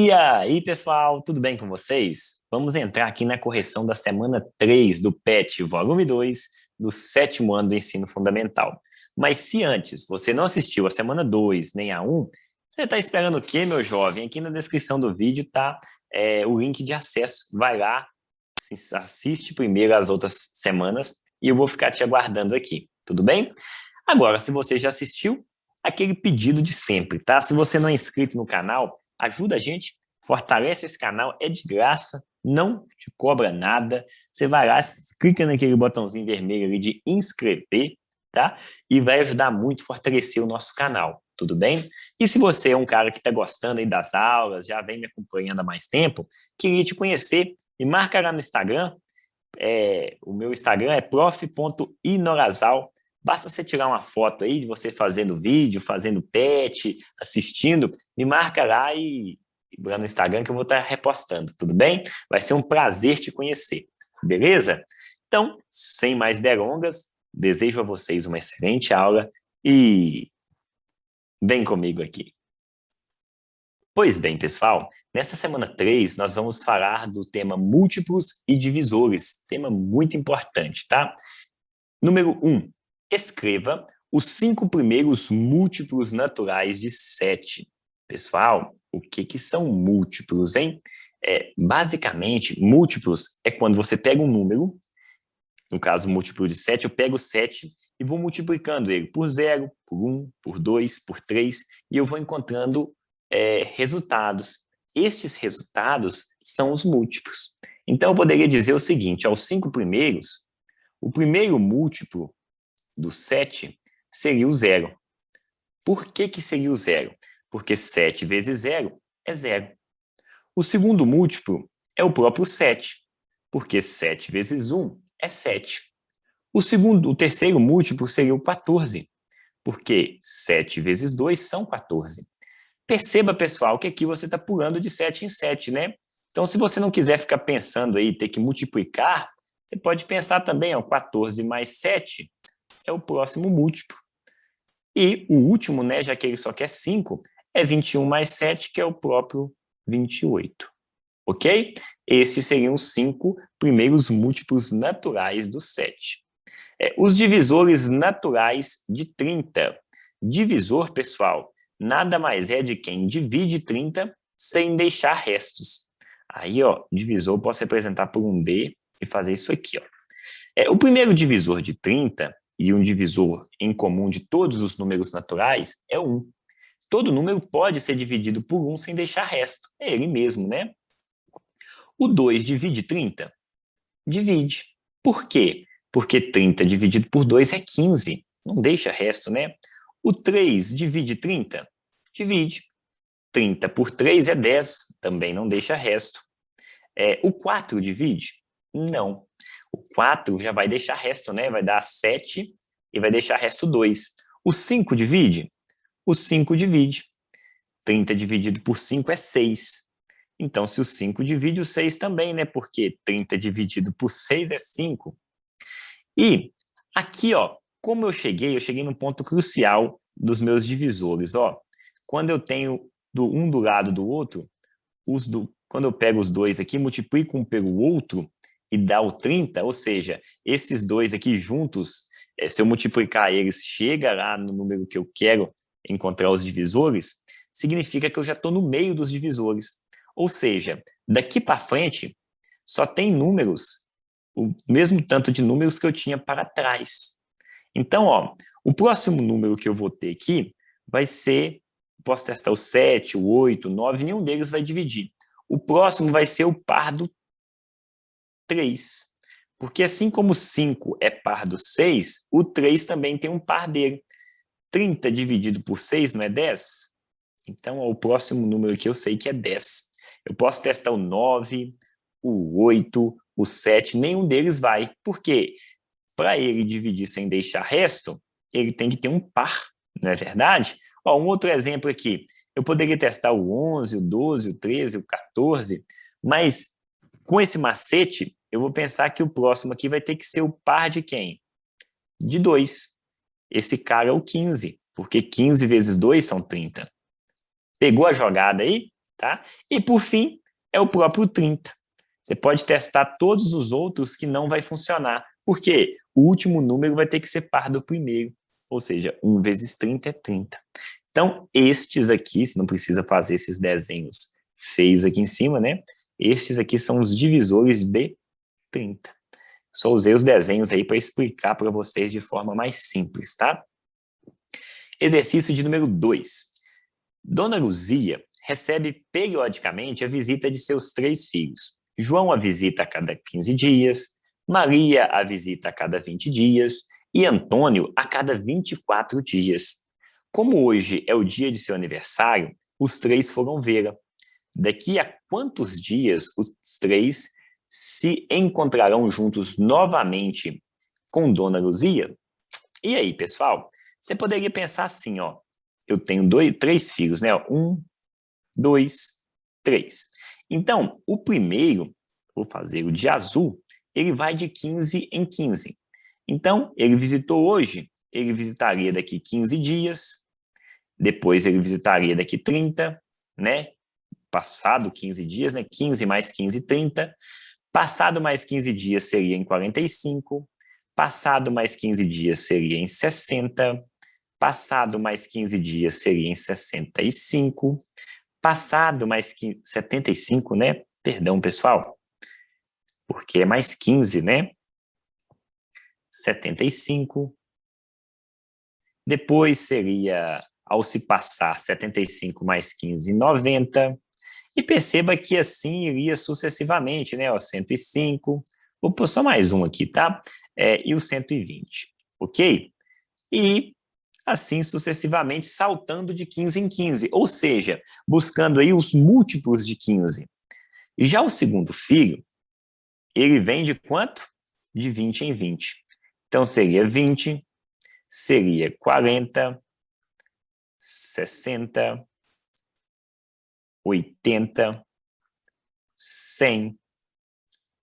E aí, pessoal, tudo bem com vocês? Vamos entrar aqui na correção da semana 3 do PET, volume 2, do 7º ano do ensino fundamental. Mas se antes você não assistiu a semana 2 nem a 1, você está esperando o quê, meu jovem? Aqui na descrição do vídeo está o link de acesso. Vai lá, assiste primeiro as outras semanas e eu vou ficar te aguardando aqui, tudo bem? Agora, se você já assistiu, aquele pedido de sempre, tá? Se você não é inscrito no canal, ajuda a gente, fortalece esse canal, é de graça, não te cobra nada. Você vai lá, clica naquele botãozinho vermelho ali de inscrever, tá? E vai ajudar muito a fortalecer o nosso canal, tudo bem? E se você é um cara que está gostando aí das aulas, já vem me acompanhando há mais tempo, queria te conhecer, me marca lá no Instagram. O meu Instagram é prof.inorazal. Basta você tirar uma foto aí de você fazendo vídeo, fazendo PET, assistindo, me marca lá no Instagram que eu vou estar repostando, tudo bem? Vai ser um prazer te conhecer, beleza? Então, sem mais delongas, desejo a vocês uma excelente aula e vem comigo aqui. Pois bem, pessoal, nessa semana 3 nós vamos falar do tema múltiplos e divisores, tema muito importante, tá? Número 1. Escreva os 5 primeiros múltiplos naturais de 7. Pessoal, o que são múltiplos, hein? Basicamente, múltiplos é quando você pega um número, no caso, múltiplo de 7, eu pego 7 e vou multiplicando ele por 0, por 1, por 2, por 3, e eu vou encontrando resultados. Estes resultados são os múltiplos. Então, eu poderia dizer o seguinte, aos 5 primeiros, o primeiro múltiplo do 7 seria o 0. Por que seria o 0? Porque 7 vezes 0 é 0. O segundo múltiplo é o próprio 7, porque 7 vezes 1 é 7. O terceiro múltiplo seria o 14, porque 7 vezes 2 são 14. Perceba, pessoal, que aqui você está pulando de 7 em 7, né? Então, se você não quiser ficar pensando aí, ter que multiplicar, você pode pensar também, 14 mais 7 é o próximo múltiplo. E o último, né, já que ele só quer 5, é 21 mais 7, que é o próprio 28. Ok? Estes seriam os 5 primeiros múltiplos naturais do 7. Os divisores naturais de 30. Divisor, pessoal, nada mais é de quem divide 30 sem deixar restos. Aí, divisor eu posso representar por um D e fazer isso aqui, o primeiro divisor de 30 e um divisor em comum de todos os números naturais é 1. Todo número pode ser dividido por 1 sem deixar resto. É ele mesmo, né? O 2 divide 30? Divide. Por quê? Porque 30 dividido por 2 é 15. Não deixa resto, né? O 3 divide 30? Divide. 30 por 3 é 10. Também não deixa resto. O 4 divide? Não. O 4 já vai deixar resto, né? Vai dar 7 e vai deixar resto 2. O 5 divide? O 5 divide. 30 dividido por 5 é 6. Então, se o 5 divide, o 6 também, né? Porque 30 dividido por 6 é 5. E aqui, como eu cheguei no ponto crucial dos meus divisores, Quando eu tenho um do lado do outro, quando eu pego os dois aqui, multiplico um pelo outro e dá o 30, ou seja, esses dois aqui juntos, se eu multiplicar eles, chega lá no número que eu quero encontrar os divisores, significa que eu já estou no meio dos divisores. Ou seja, daqui para frente, só tem números, o mesmo tanto de números que eu tinha para trás. Então, o próximo número que eu vou ter aqui vai ser, posso testar o 7, o 8, o 9, nenhum deles vai dividir. O próximo vai ser o par do 3. Porque assim como o 5 é par do 6, o 3 também tem um par dele. 30 dividido por 6 não é 10? Então, o próximo número que eu sei que é 10. Eu posso testar o 9, o 8, o 7, nenhum deles vai. Por quê? Para ele dividir sem deixar resto, ele tem que ter um par, não é verdade? Um outro exemplo aqui. Eu poderia testar o 11, o 12, o 13, o 14, mas com esse macete, eu vou pensar que o próximo aqui vai ter que ser o par de quem? De 2. Esse cara é o 15, porque 15 vezes 2 são 30. Pegou a jogada aí? tá? E, por fim, é o próprio 30. Você pode testar todos os outros que não vai funcionar, porque o último número vai ter que ser par do primeiro, ou seja, 1 vezes 30 é 30. Então, estes aqui, você não precisa fazer esses desenhos feios aqui em cima, né? Estes aqui são os divisores de 30. Só usei os desenhos aí para explicar para vocês de forma mais simples, tá? Exercício de número 2. Dona Luzia recebe periodicamente a visita de seus 3 filhos. João a visita a cada 15 dias, Maria a visita a cada 20 dias e Antônio a cada 24 dias. Como hoje é o dia de seu aniversário, os 3 foram vê-la. Daqui a quantos dias os 3 se encontrarão juntos novamente com Dona Luzia? E aí, pessoal? Você poderia pensar assim, ó. Eu tenho 3 filhos, né? 1, 2, 3. Então, o primeiro, vou fazer o de azul, ele vai de 15 em 15. Então, ele visitou hoje, ele visitaria daqui 15 dias, depois ele visitaria daqui 30, né? Passado 15 dias, né? 15 mais 15, 30. Passado mais 15 dias seria em 45. Passado mais 15 dias seria em 60. Passado mais 15 dias seria em 65. Passado mais 75, né? Perdão, pessoal, porque é mais 15, né? 75. Depois seria, ao se passar 75 mais 15, 90. E perceba que assim iria sucessivamente, né? Ó, 105. Vou pôr só mais um aqui, tá? E o 120, ok? E assim sucessivamente, saltando de 15 em 15, ou seja, buscando aí os múltiplos de 15. Já o segundo filho, ele vem de quanto? De 20 em 20. Então, seria 20, seria 40, 60, 80, 100,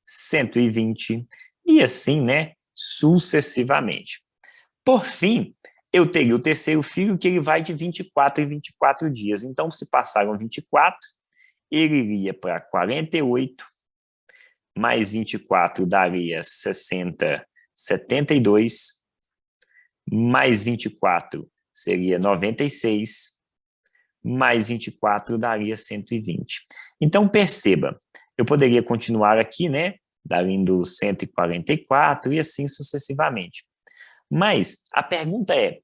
120, e assim, né, sucessivamente. Por fim, eu teria o terceiro filho, que ele vai de 24 em 24 dias. Então, se passaram 24, ele iria para 48, mais 24 daria 60, 72, mais 24 seria 96, mais 24 daria 120. Então, perceba, eu poderia continuar aqui, né, dando 144 e assim sucessivamente. Mas a pergunta é,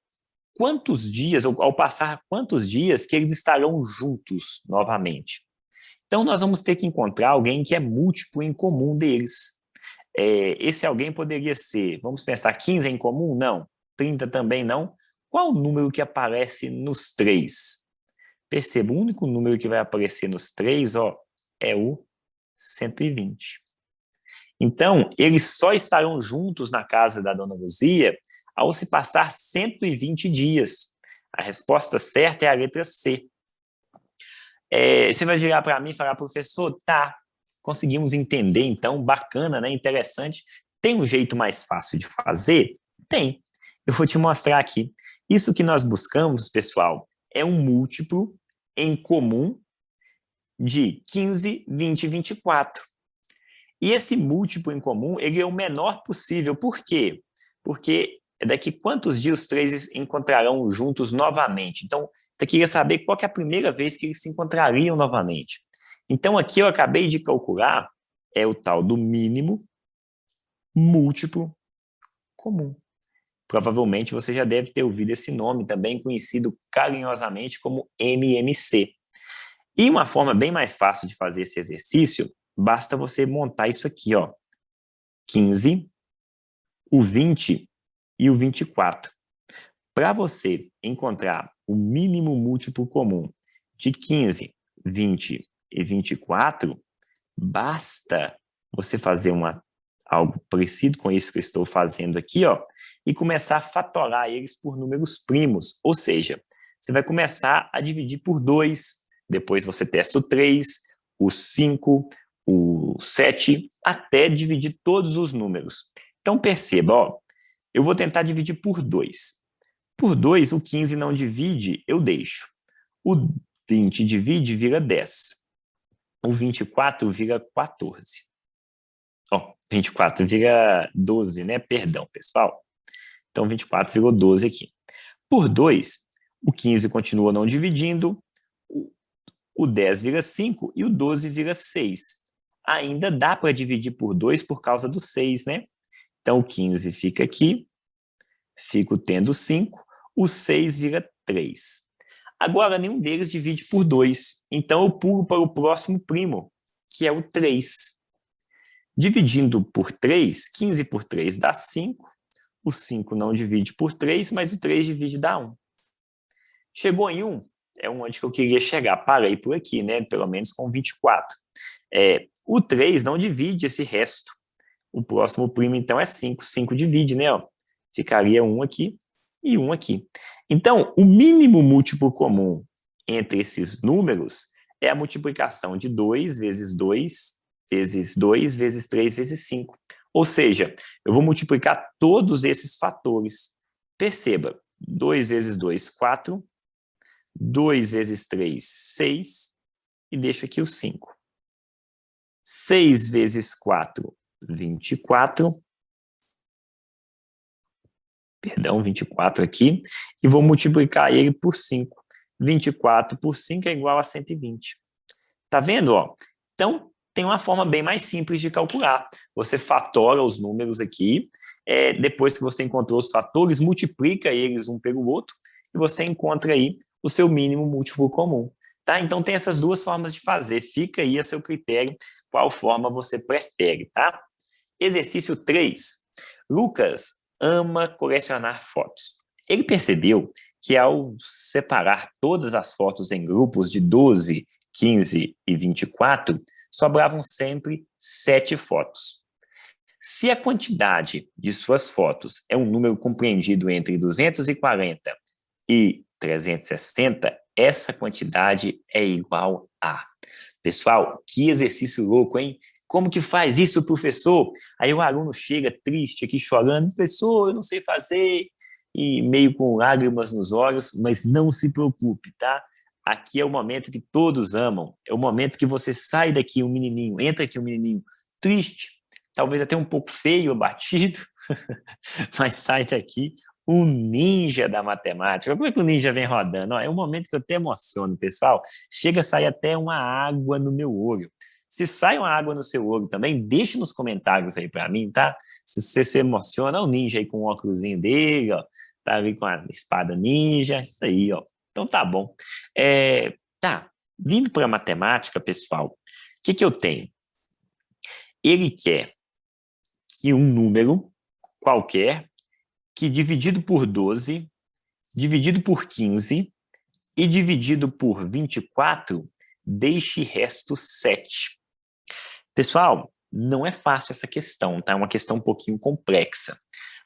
quantos dias, ou ao passar quantos dias, que eles estarão juntos novamente? Então, nós vamos ter que encontrar alguém que é múltiplo em comum deles. Esse alguém poderia ser, vamos pensar, 15 em comum? Não. 30 também não. Qual o número que aparece nos 3? Perceba, o único número que vai aparecer nos 3, ó, é o 120. Então, eles só estarão juntos na casa da Dona Luzia ao se passar 120 dias. A resposta certa é a letra C. Você vai virar para mim e falar, professor, tá, conseguimos entender, então, bacana, né, interessante. Tem um jeito mais fácil de fazer? Tem. Eu vou te mostrar aqui. Isso que nós buscamos, pessoal, é um múltiplo em comum de 15, 20 e 24. E esse múltiplo em comum, ele é o menor possível. Por quê? Porque daqui quantos dias os 3 encontrarão juntos novamente? Então, eu queria saber qual que é a primeira vez que eles se encontrariam novamente. Então, aqui eu acabei de calcular, é o tal do mínimo múltiplo comum. Provavelmente você já deve ter ouvido esse nome, também conhecido carinhosamente como MMC. E uma forma bem mais fácil de fazer esse exercício, basta você montar isso aqui, ó. 15, o 20 e o 24. Para você encontrar o mínimo múltiplo comum de 15, 20 e 24, basta você fazer algo parecido com isso que eu estou fazendo aqui, ó, e começar a fatorar eles por números primos. Ou seja, você vai começar a dividir por 2, depois você testa o 3, o 5, o 7, até dividir todos os números. Então, perceba, ó, eu vou tentar dividir por 2. Por 2, o 15 não divide, eu deixo. O 20 divide, vira 10. O 24 vira 14. Ó, 24 vira 12, né? Perdão, pessoal. Então, 24 virou 12 aqui. Por 2, o 15 continua não dividindo, o 10 vira 5 e o 12 vira 6. Ainda dá para dividir por 2 por causa do 6, né? Então, o 15 fica aqui, fico tendo 5, o 6 vira 3. Agora, nenhum deles divide por 2, então eu pulo para o próximo primo, que é o 3. Dividindo por 3, 15 por 3 dá 5, o 5 não divide por 3, mas o 3 divide dá 1. Chegou em 1, é onde que eu queria chegar, parei por aqui, né? Pelo menos com 24. O 3 não divide esse resto. O próximo primo, então, é 5. 5 divide, né? Ó. Ficaria 1 aqui e 1 aqui. Então, o mínimo múltiplo comum entre esses números é a multiplicação de 2 vezes 2 vezes 2 vezes 3 vezes 5. Ou seja, eu vou multiplicar todos esses fatores. Perceba, 2 vezes 2, 4. 2 vezes 3, 6. E deixo aqui o 5. 6 vezes 4, 24. Perdão, 24 aqui. E vou multiplicar ele por 5. 24 por 5 é igual a 120. Tá vendo? Ó? Então, tem uma forma bem mais simples de calcular. Você fatora os números aqui. Depois que você encontrou os fatores, multiplica eles um pelo outro. E você encontra aí o seu mínimo múltiplo comum. Tá? Então, tem essas duas formas de fazer. Fica aí a seu critério qual forma você prefere. Tá? Exercício 3. Lucas ama colecionar fotos. Ele percebeu que ao separar todas as fotos em grupos de 12, 15 e 24, sobravam sempre 7 fotos. Se a quantidade de suas fotos é um número compreendido entre 240 e 360, essa quantidade é igual a... Pessoal, que exercício louco, hein? Como que faz isso, professor? Aí o aluno chega triste aqui, chorando, professor, eu não sei fazer, e meio com lágrimas nos olhos, mas não se preocupe, tá? Aqui é o momento que todos amam, é o momento que você sai daqui um menininho, entra aqui um menininho triste, talvez até um pouco feio, abatido, mas sai daqui um ninja da matemática. Como é que o ninja vem rodando? Ó, é um momento que eu até emociono, pessoal. Chega a sair até uma água no meu olho. Se sai uma água no seu olho também, deixe nos comentários aí para mim, tá? Se você se emociona, o ninja aí com o óculosinho dele, ó, tá ali com a espada ninja, isso aí, ó. Então tá bom. Tá, vindo para a matemática, pessoal, o que eu tenho? Ele quer que um número qualquer, que dividido por 12, dividido por 15 e dividido por 24, deixe resto 7. Pessoal, não é fácil essa questão, tá? É uma questão um pouquinho complexa.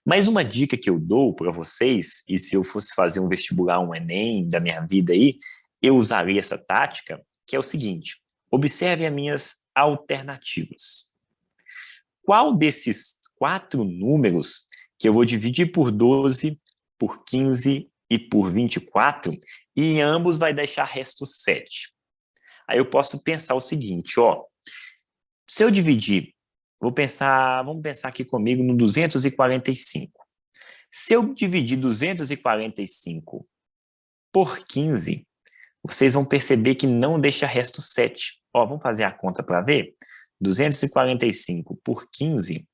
Mas uma dica que eu dou para vocês, e se eu fosse fazer um vestibular, um Enem da minha vida aí, eu usaria essa tática, que é o seguinte: observe as minhas alternativas. Qual desses 4 números que eu vou dividir por 12, por 15 e por 24, e em ambos vai deixar resto 7? Aí eu posso pensar o seguinte, ó, se eu dividir, vamos pensar aqui comigo no 245. Se eu dividir 245 por 15, vocês vão perceber que não deixa resto 7. Ó, vamos fazer a conta para ver? 245 por 15,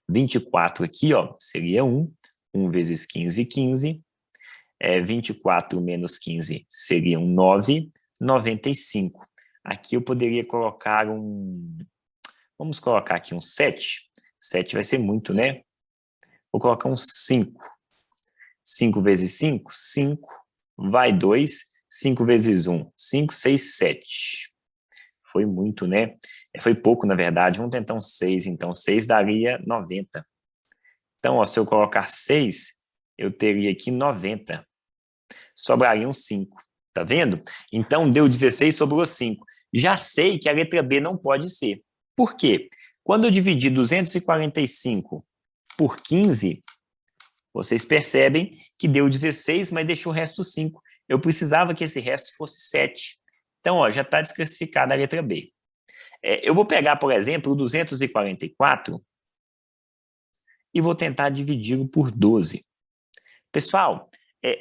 24 aqui, ó, seria 1. 1 vezes 15, 15. 24 menos 15 seriam 9, 95. Aqui eu poderia colocar vamos colocar aqui um 7. 7 vai ser muito, né? Vou colocar um 5. 5 vezes 5, 5. Vai 2. 5 vezes 1, 5, 6, 7. Foi muito, né? Foi pouco, na verdade. Vamos tentar um 6, então. 6 daria 90. Então, ó, se eu colocar 6, eu teria aqui 90. Sobraria um 5. Tá vendo? Então, deu 16, sobrou 5. Já sei que a letra B não pode ser. Por quê? Quando eu dividir 245 por 15, vocês percebem que deu 16, mas deixou o resto 5. eu precisava que esse resto fosse 7. Então, ó, já está desclassificada a letra B. Eu vou pegar, por exemplo, o 244 e vou tentar dividi-lo por 12. Pessoal,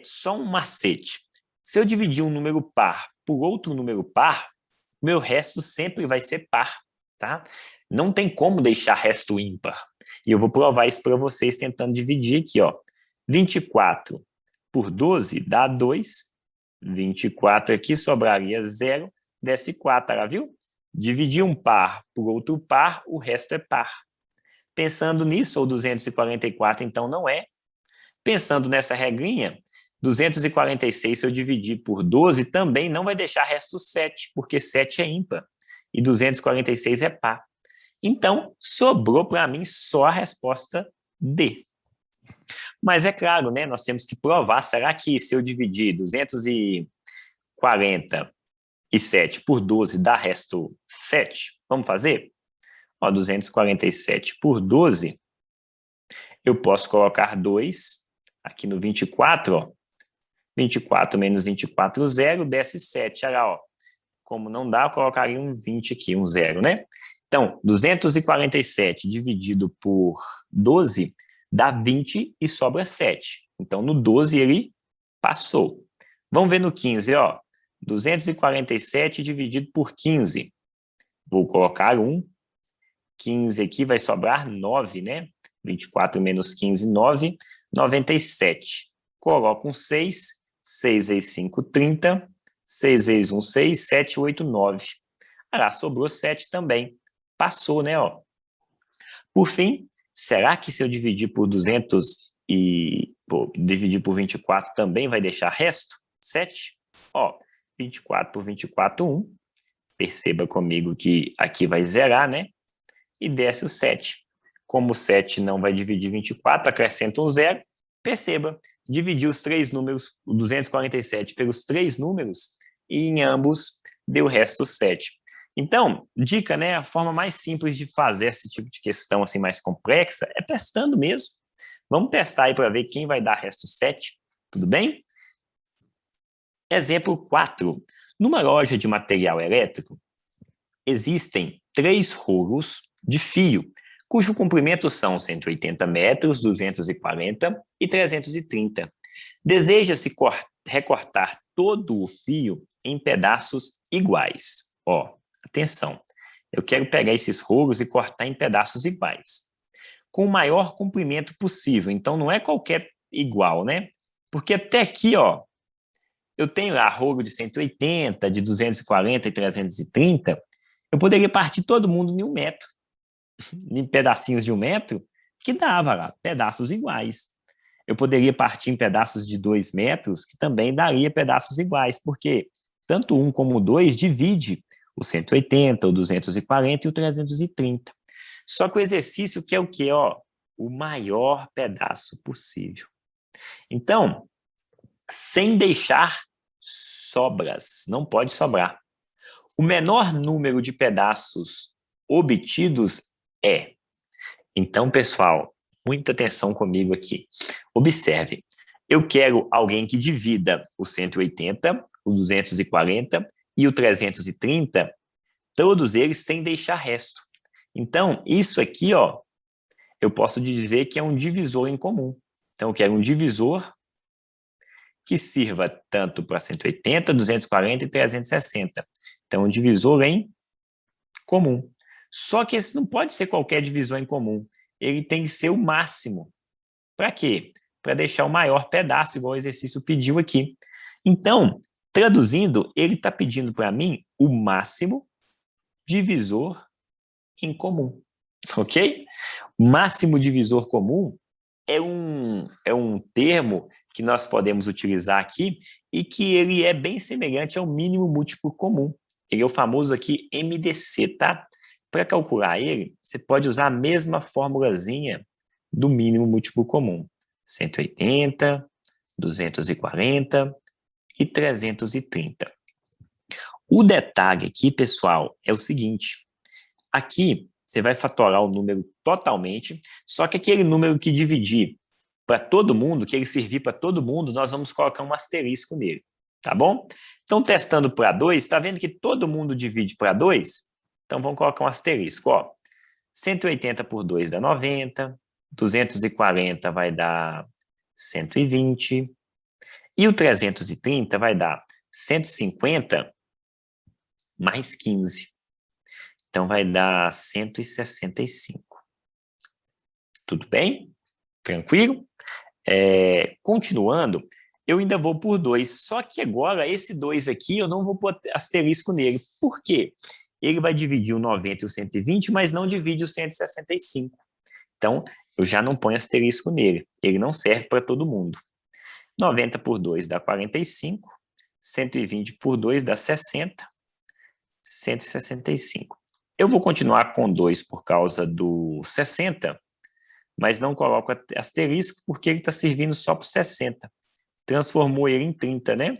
só um macete. Se eu dividir um número par por outro número par, meu resto sempre vai ser par, tá? Não tem como deixar resto ímpar. E eu vou provar isso para vocês tentando dividir aqui, ó. 24 por 12 dá 2. 24 aqui sobraria 0, desce 4, viu? Dividir um par por outro par, o resto é par. Pensando nisso, o 244 então não é. Pensando nessa regrinha, 246 se eu dividir por 12 também não vai deixar resto 7, porque 7 é ímpar e 246 é par. Então, sobrou para mim só a resposta D. Mas é claro, né, nós temos que provar, será que se eu dividir 247 por 12 dá resto 7? Vamos fazer? Ó, 247 por 12, eu posso colocar 2 aqui no 24, ó. 24 menos 24, 0, desce 7. Olha lá, ó. Como não dá, eu colocaria um 20 aqui, um 0, né? Então, 247 dividido por 12 dá 20 e sobra 7. Então, no 12 ele passou. Vamos ver no 15, ó. 247 dividido por 15. Vou colocar 1. 15 aqui vai sobrar 9, né? 24 menos 15, 9. 97. Coloco um 6. 6 vezes 5, 30. 6 vezes 1, 6. 7, 8, 9. Ah, sobrou 7 também. Passou, né? Ó. Por fim, será que se eu dividir por 200 e dividir por 24 também vai deixar resto? 7? Ó, 24 por 24, 1. Perceba comigo que aqui vai zerar, né? E desce o 7. Como o 7 não vai dividir 24, acrescenta um 0. Perceba, dividi os três números, o 247 pelos três números, e em ambos deu o resto 7. Então, dica, né? A forma mais simples de fazer esse tipo de questão assim mais complexa é testando mesmo. Vamos testar aí para ver quem vai dar resto 7. Tudo bem? Exemplo 4. Numa loja de material elétrico, existem 3 rolos de fio, cujo comprimento são 180 metros, 240 e 330. Deseja-se recortar todo o fio em pedaços iguais. Ó, atenção, eu quero pegar esses rolos e cortar em pedaços iguais, com o maior comprimento possível. Então, não é qualquer igual, né? Porque até aqui, ó, eu tenho lá rolo de 180, de 240 e 330, eu poderia partir todo mundo em 1 metro, em pedacinhos de 1 metro, que dava lá, pedaços iguais. Eu poderia partir em pedaços de 2 metros, que também daria pedaços iguais, porque tanto 1 como o 2 divide o 180, o 240 e o 330. Só que o exercício quer o quê? Ó, o maior pedaço possível. Então, sem deixar sobras, não pode sobrar. O menor número de pedaços obtidos é. Então, pessoal, muita atenção comigo aqui. Observe, eu quero alguém que divida o 180, o 240 e o 330, todos eles sem deixar resto. Então, isso aqui, ó, eu posso dizer que é um divisor em comum. Então, eu quero um divisor que sirva tanto para 180, 240 e 360. Então, um divisor em comum. Só que esse não pode ser qualquer divisor em comum. Ele tem que ser o máximo. Para quê? Para deixar o maior pedaço, igual o exercício pediu aqui. Então, traduzindo, ele está pedindo para mim o máximo divisor em comum. Ok? Máximo divisor comum é um termo que nós podemos utilizar aqui e que ele é bem semelhante ao mínimo múltiplo comum. Ele é o famoso aqui MDC, tá? Para calcular ele, você pode usar a mesma formulazinha do mínimo múltiplo comum. 180, 240 e 330. O detalhe aqui, pessoal, é o seguinte. Aqui, você vai fatorar o número totalmente, só que aquele número que dividir para todo mundo, que ele servir para todo mundo, nós vamos colocar um asterisco nele. tá bom? Então, testando para 2, está vendo que todo mundo divide para 2? Então, vamos colocar um asterisco, ó. 180 por 2 dá 90, 240 vai dar 120, e o 330 vai dar 150 mais 15. Então, vai dar 165. Tudo bem? Tranquilo? Continuando, eu ainda vou por 2, só que agora esse 2 aqui eu não vou pôr asterisco nele. Por quê? Ele vai dividir o 90 e o 120, mas não divide o 165. Então, eu já não ponho asterisco nele. Ele não serve para todo mundo. 90 por 2 dá 45, 120 por 2 dá 60, 165. Eu vou continuar com 2 por causa do 60, mas não coloco asterisco porque ele está servindo só para 60. Transformou ele em 30, né?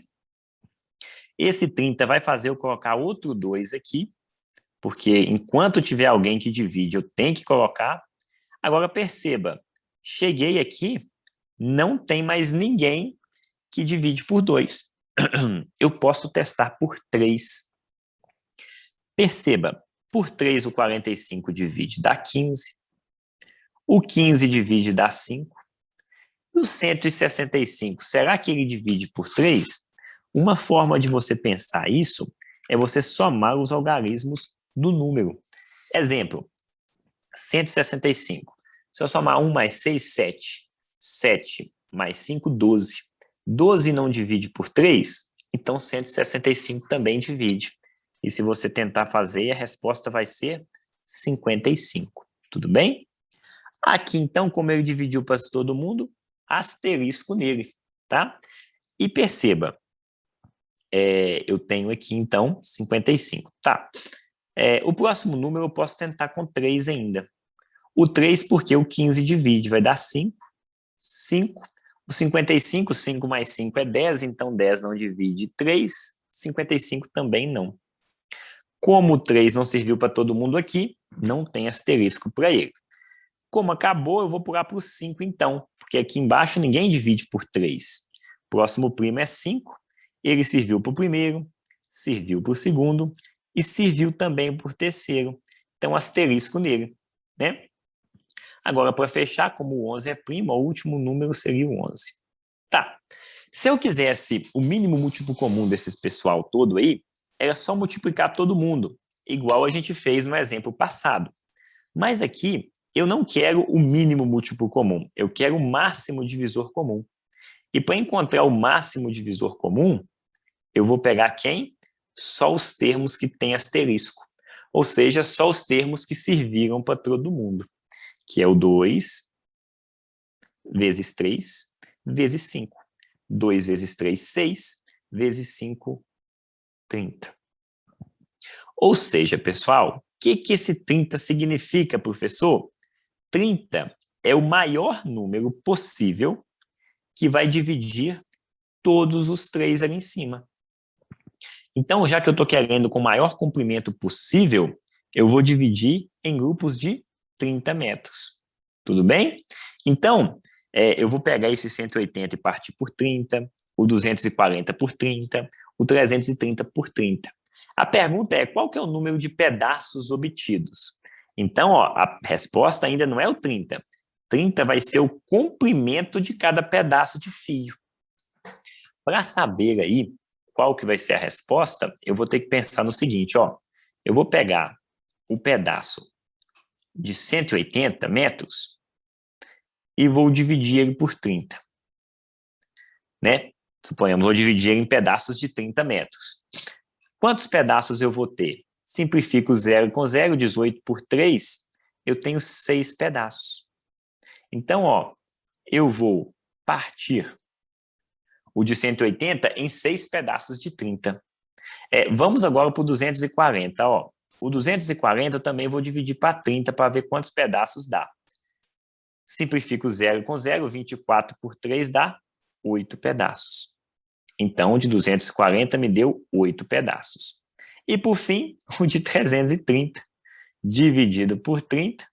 Esse 30 vai fazer eu colocar outro 2 aqui, porque enquanto tiver alguém que divide, eu tenho que colocar. Agora perceba, cheguei aqui, não tem mais ninguém que divide por 2. Eu posso testar por 3. Perceba, por 3 o 45 divide, dá 15. O 15 divide, dá 5. E o 165, será que ele divide por 3? Uma forma de você pensar isso é você somar os algarismos do número. Exemplo, 165. Se eu somar 1 mais 6, 7. 7 mais 5, 12. 12 não divide por 3, então 165 também divide. E se você tentar fazer, a resposta vai ser 55. Tudo bem? Aqui, então, como ele dividiu para todo mundo, asterisco nele, tá? E perceba, eu tenho aqui, então, 55, tá? O próximo número eu posso tentar com 3 ainda. O 3 porque o 15 divide, vai dar 5. 5. O 55, 5 mais 5 é 10, então 10 não divide 3, 55 também não. Como o 3 não serviu para todo mundo aqui, não tem asterisco para ele. Como acabou, eu vou pular para o 5 então, porque aqui embaixo ninguém divide por 3. Próximo primo é 5, ele serviu para o primeiro, serviu para o segundo e serviu também para o terceiro. Então, asterisco nele, né? Agora, para fechar, como o 11 é primo, o último número seria o 11. Tá. Se eu quisesse o mínimo múltiplo comum desses pessoal todo aí, era só multiplicar todo mundo, igual a gente fez no exemplo passado. Mas aqui, eu não quero o mínimo múltiplo comum, eu quero o máximo divisor comum. E para encontrar o máximo divisor comum, eu vou pegar quem? Só os termos que têm asterisco. Ou seja, só os termos que serviram para todo mundo, que é o 2 vezes 3 vezes 5. 2 vezes 3, 6, vezes 5, 30. Ou seja, pessoal, o que esse 30 significa, professor? 30 é o maior número possível que vai dividir todos os 3 ali em cima. Então, já que eu estou querendo com o maior comprimento possível, eu vou dividir em grupos de 30 metros. Tudo bem? Então, eu vou pegar esse 180 e partir por 30, o 240 por 30, o 330 por 30. A pergunta é, qual que é o número de pedaços obtidos? Então, ó, a resposta ainda não é o 30. 30 vai ser o comprimento de cada pedaço de fio. Para saber aí qual que vai ser a resposta, eu vou ter que pensar no seguinte, ó. Eu vou pegar um pedaço de 180 metros e vou dividir ele por 30. Né? Suponhamos, vou dividir ele em pedaços de 30 metros. Quantos pedaços eu vou ter? Simplifico 0 com 0, 18 por 3, eu tenho 6 pedaços. Então, ó, eu vou partir o de 180 em 6 pedaços de 30. Vamos agora para o 240. Ó. O 240 eu também vou dividir para 30 para ver quantos pedaços dá. Simplifico 0 com 0, 24 por 3 dá 8 pedaços. Então, o de 240 me deu 8 pedaços. E, por fim, o de 330, dividido por 30,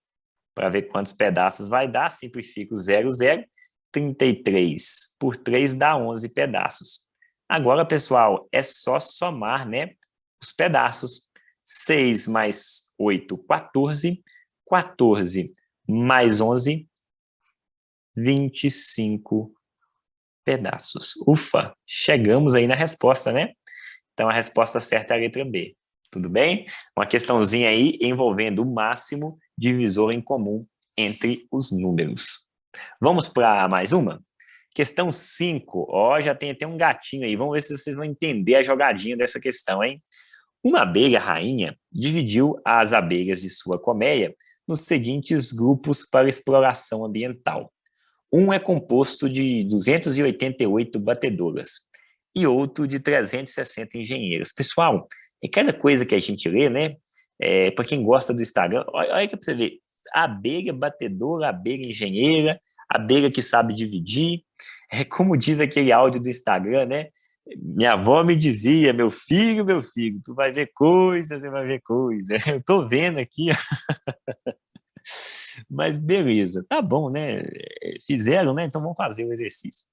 para ver quantos pedaços vai dar, simplifico 0, 0. 33 por 3 dá 11 pedaços. Agora, pessoal, é só somar, né, os pedaços. 6 mais 8, 14. 14 mais 11, 25 pedaços. Ufa, chegamos aí na resposta, né? Então, a resposta certa é a letra B. Tudo bem? Uma questãozinha aí envolvendo o máximo divisor em comum entre os números. Vamos para mais uma? Questão 5. Ó, já tem até um gatinho aí. Vamos ver se vocês vão entender a jogadinha dessa questão, hein? Uma abelha rainha dividiu as abelhas de sua colmeia nos seguintes grupos para exploração ambiental. Um é composto de 288 batedoras e outro de 360 engenheiros. Pessoal, é cada coisa que a gente lê, né? Para quem gosta do Instagram, olha aqui para você ver. Abelha batedora, abelha engenheira, abelha que sabe dividir. É como diz aquele áudio do Instagram, né? Minha avó me dizia, meu filho, tu vai ver coisa, você vai ver coisa. Eu tô vendo aqui, mas beleza, tá bom, né? Fizeram, né? Então vamos fazer o exercício.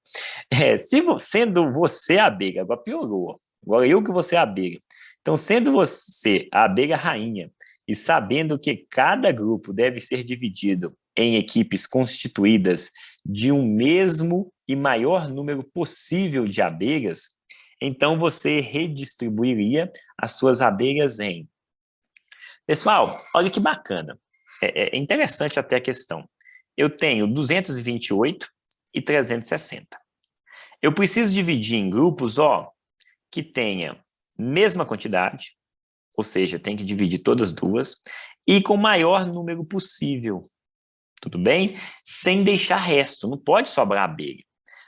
Sendo você a abelha, agora piorou. Agora eu que vou ser a abelha. Então, sendo você a abelha rainha e sabendo que cada grupo deve ser dividido em equipes constituídas de um mesmo e maior número possível de abelhas, então você redistribuiria as suas abelhas em... Pessoal, olha que bacana. É interessante até a questão. Eu tenho 228 e 360. Eu preciso dividir em grupos, ó, que tenha mesma quantidade, ou seja, tem que dividir todas duas, e com o maior número possível, tudo bem? Sem deixar resto, não pode sobrar abelha.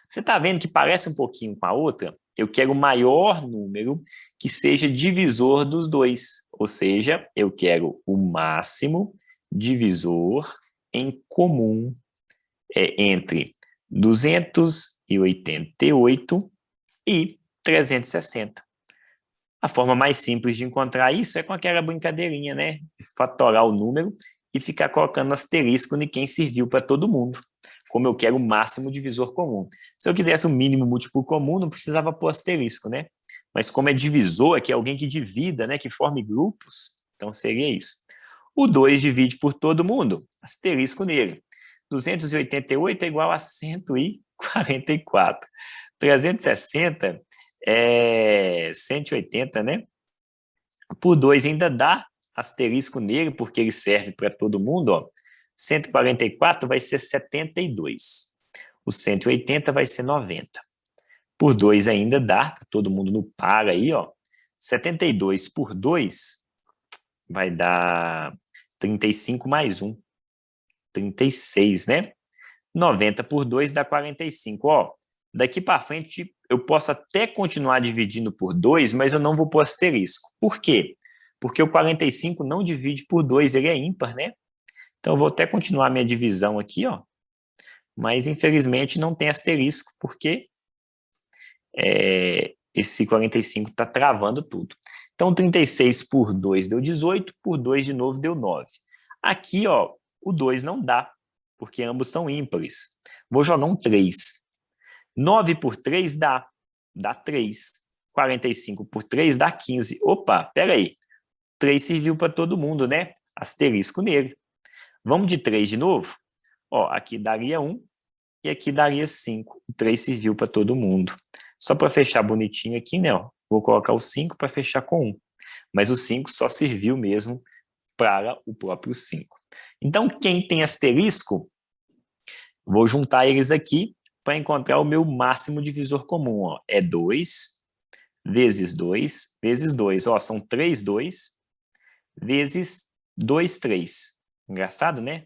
Você está vendo que parece um pouquinho com a outra? Eu quero o maior número que seja divisor dos dois, ou seja, eu quero o máximo divisor em comum entre 288 e 360. A forma mais simples de encontrar isso é com aquela brincadeirinha, né? Fatorar o número e ficar colocando asterisco em quem serviu para todo mundo. Como eu quero o máximo divisor comum. Se eu quisesse o mínimo múltiplo comum, não precisava pôr asterisco, né? Mas como é divisor, que é alguém que divida, né? Que forme grupos, então seria isso. O 2 divide por todo mundo, asterisco nele. 288 é igual a 144. 360 é 180, né? Por 2 ainda dá asterisco nele, porque ele serve para todo mundo, ó. 144 vai ser 72. O 180 vai ser 90. Por 2 ainda dá, todo mundo no par aí, ó. 72 por 2 vai dar 35 mais 1. 36, né? 90 por 2 dá 45. Ó, daqui para frente eu posso até continuar dividindo por 2, mas eu não vou pôr asterisco. Por quê? Porque o 45 não divide por 2, ele é ímpar, né? Então eu vou até continuar minha divisão aqui, ó. Mas infelizmente não tem asterisco, porque esse 45 está travando tudo. Então 36 por 2 deu 18, por 2 de novo deu 9. Aqui, ó, o 2 não dá, porque ambos são ímpares. Vou jogar um 3. 9 por 3 dá 3. 45 por 3 dá 15. Opa, peraí. 3 serviu para todo mundo, né? Asterisco nele. Vamos de 3 de novo? Ó, aqui daria 1 e aqui daria 5. O 3 serviu para todo mundo. Só para fechar bonitinho aqui, né? Ó, vou colocar o 5 para fechar com 1. Mas o 5 só serviu mesmo para o próprio 5. Então, quem tem asterisco, vou juntar eles aqui para encontrar o meu máximo divisor comum. Ó. É 2 vezes 2 vezes 2. Ó, são 3, 2 vezes 2, 3. Engraçado, né?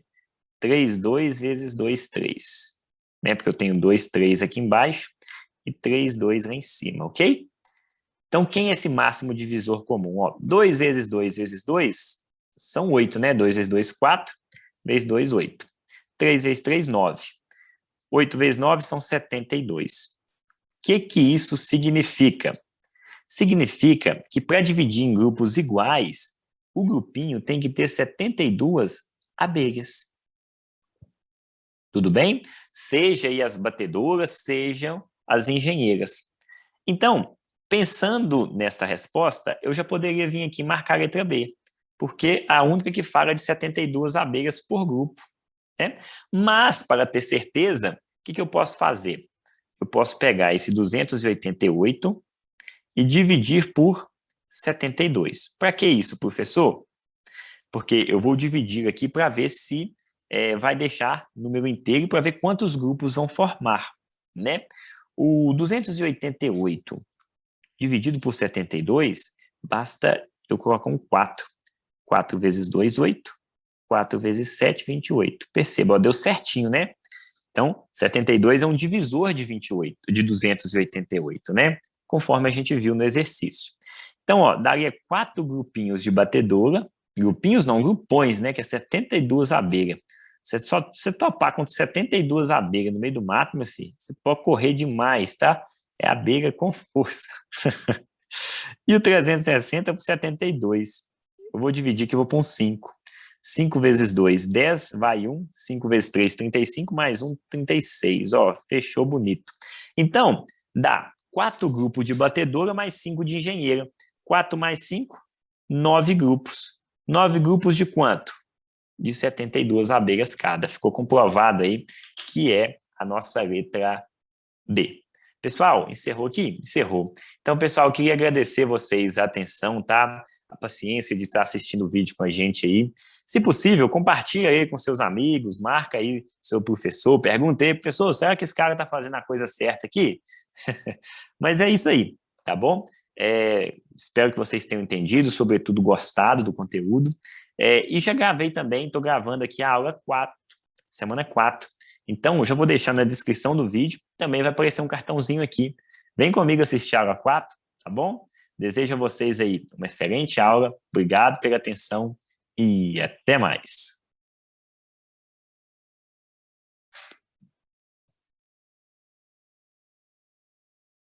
3, 2 vezes 2, 3. Né? Porque eu tenho 2, 3 aqui embaixo e 3, 2 lá em cima, ok? Então, quem é esse máximo divisor comum? Ó, 2 vezes 2 vezes 2 são 8, né? 2 vezes 2, 4. Vezes 2, 8. 3 vezes 3, 9. 8 vezes 9 são 72. O que isso significa? Significa que para dividir em grupos iguais, o grupinho tem que ter 72 abelhas. Tudo bem? Seja aí as batedoras, sejam as engenheiras. Então, pensando nessa resposta, eu já poderia vir aqui marcar a letra B, porque a única que fala de 72 abelhas por grupo, né? Mas, para ter certeza, o que eu posso fazer? Eu posso pegar esse 288 e dividir por 72. Para que isso, professor? Porque eu vou dividir aqui para ver se vai deixar número inteiro, para ver quantos grupos vão formar, né? O 288 dividido por 72, basta eu colocar um 4. 4 vezes 2, 8. 4 vezes 7, 28. Perceba, ó, deu certinho, né? Então, 72 é um divisor de 28, de 288, né? Conforme a gente viu no exercício. Então, ó, daria 4 grupinhos de batedoura, grupinhos não, grupões, né? Que é 72 abelhas. Você topar com 72 abelhas no meio do mato, meu filho, você pode correr demais, tá? É abelha com força. E o 360 por 72. Eu vou dividir aqui, eu vou pôr um 5. 5 vezes 2, 10, vai 1. 5 vezes 3, 35, mais 1, 36. Ó, fechou bonito. Então, dá 4 grupos de batedora mais 5 de engenheira. 4 mais 5, 9 grupos. 9 grupos de quanto? De 72 abelhas cada. Ficou comprovado aí que é a nossa letra B. Pessoal, encerrou aqui? Encerrou. Então, pessoal, eu queria agradecer vocês a atenção, tá? A paciência de estar assistindo o vídeo com a gente aí. Se possível, compartilha aí com seus amigos, marca aí seu professor, pergunta aí, professor, será que esse cara está fazendo a coisa certa aqui? Mas é isso aí, tá bom? Espero que vocês tenham entendido, sobretudo gostado do conteúdo. E já gravei também, estou gravando aqui a aula 4, semana 4. Então, eu já vou deixar na descrição do vídeo, também vai aparecer um cartãozinho aqui. Vem comigo assistir a aula 4, tá bom? Desejo a vocês aí uma excelente aula, obrigado pela atenção e até mais.